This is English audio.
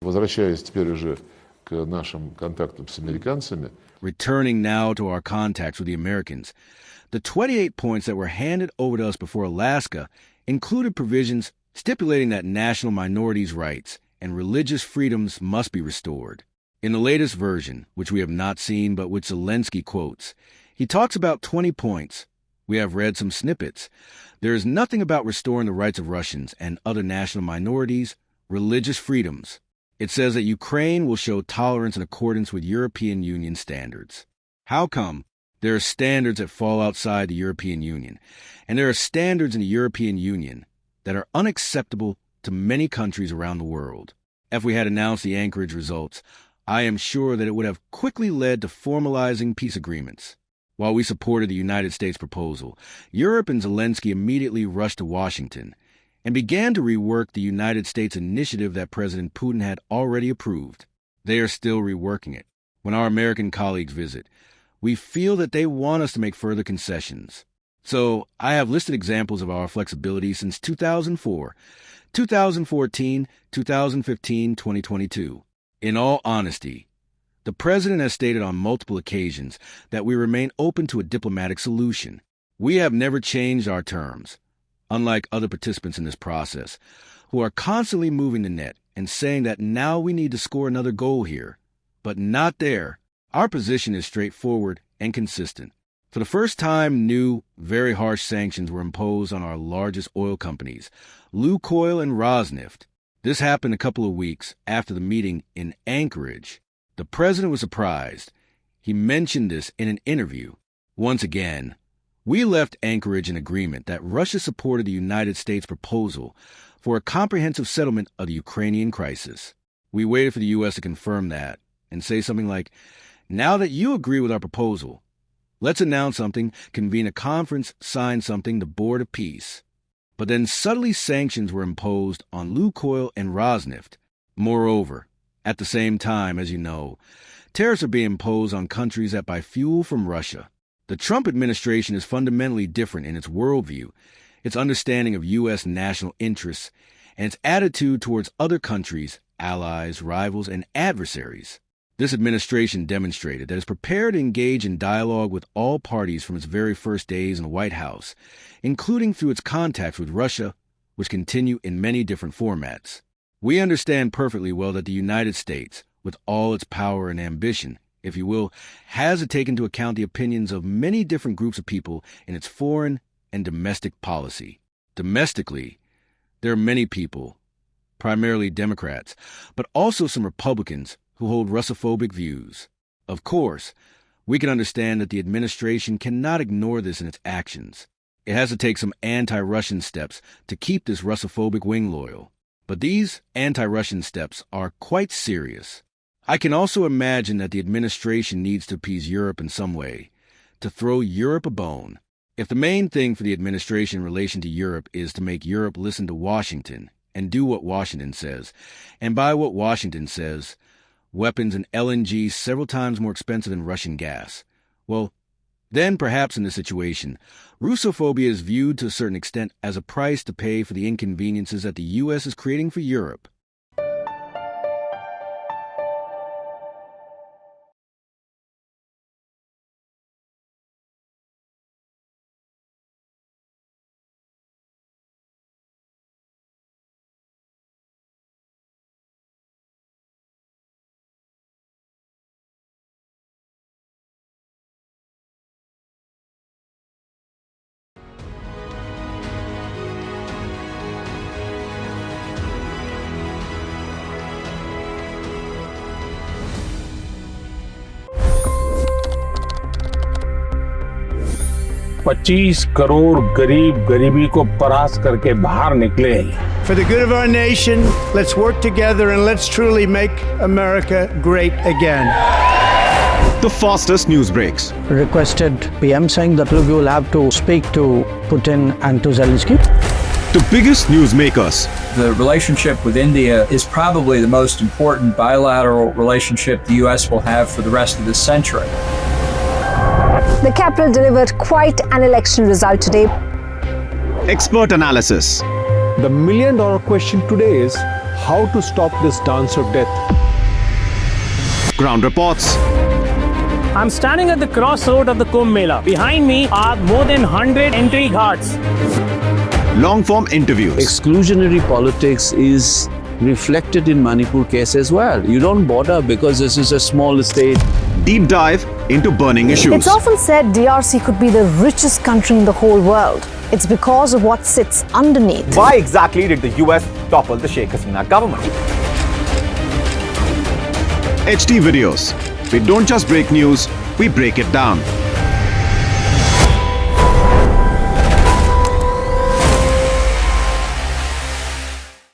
Возвращаясь теперь уже к нашим контактам с американцами. Returning now to our contacts with the Americans, the 28 points that were handed over to us before Alaska included provisions stipulating that national minorities' rights and religious freedoms must be restored. In the latest version, which we have not seen but which Zelensky quotes, he talks about 20 points. We have read some snippets. There is nothing about restoring the rights of Russians and other national minorities, religious freedoms. It says that Ukraine will show tolerance in accordance with European Union standards. How come? There are standards that fall outside the European Union, and there are standards in the European Union that are unacceptable to many countries around the world. If we had announced the Anchorage results, I am sure that it would have quickly led to formalizing peace agreements. While we supported the United States proposal, Europe and Zelensky immediately rushed to Washington and began to rework the United States initiative that President Putin had already approved. They are still reworking it. When our American colleagues visit, we feel that they want us to make further concessions. So I have listed examples of our flexibility since 2004, 2014, 2015, 2022. In all honesty, the President has stated on multiple occasions that we remain open to a diplomatic solution. We have never changed our terms, unlike other participants in this process, who are constantly moving the net and saying that now we need to score another goal here. But not there. Our position is straightforward and consistent. For the first time, new, very harsh sanctions were imposed on our largest oil companies, Lukoil and Rosneft. This happened a couple of weeks after the meeting in Anchorage. The President was surprised. He mentioned this in an interview. Once again, we left Anchorage in agreement that Russia supported the United States proposal for a comprehensive settlement of the Ukrainian crisis. We waited for the U.S. to confirm that and say something like, now that you agree with our proposal, let's announce something, convene a conference, sign something, the Board of Peace. But then subtly sanctions were imposed on Lukoil and Rosneft. Moreover, at the same time, as you know, tariffs are being imposed on countries that buy fuel from Russia. The Trump administration is fundamentally different in its worldview, its understanding of U.S. national interests, and its attitude towards other countries, allies, rivals, and adversaries. This administration demonstrated that it's prepared to engage in dialogue with all parties from its very first days in the White House, including through its contacts with Russia, which continue in many different formats. We understand perfectly well that the United States, with all its power and ambition, if you will, has to take into account the opinions of many different groups of people in its foreign and domestic policy. Domestically, there are many people, primarily Democrats, but also some Republicans who hold Russophobic views. Of course, we can understand that the administration cannot ignore this in its actions. It has to take some anti-Russian steps to keep this Russophobic wing loyal. But these anti-Russian steps are quite serious. I can also imagine that the administration needs to appease Europe in some way, to throw Europe a bone. If the main thing for the administration in relation to Europe is to make Europe listen to Washington and do what Washington says, and by what Washington says, weapons and LNG several times more expensive than Russian gas, well, then perhaps in this situation, Russophobia is viewed to a certain extent as a price to pay for the inconveniences that the U.S. is creating for Europe. $25 crore गरीब गरीबी को परास्त करके बाहर निकले। For the good of our nation, let's work together and let's truly make America great again. The fastest news breaks. Requested PM saying that look, you will have to speak to Putin and to Zelensky. The biggest newsmakers. The relationship with India is probably the most important bilateral relationship the U.S. will have for the rest of this century. The capital delivered quite an election result today. Expert analysis. The million-dollar question today is, how to stop this dance of death. Ground reports, I'm standing at the crossroad of the Kumbh Mela. Behind me are more than 100 entry ghats. long-form interviews, Exclusionary politics is reflected in Manipur case as well. You don't bother because this is a small state. deep dive into burning issues. It's often said DRC could be the richest country in the whole world. It's because of what sits underneath. Why exactly did the US topple the Sheikh Hasina government? HT videos. We don't just break news, we break it down.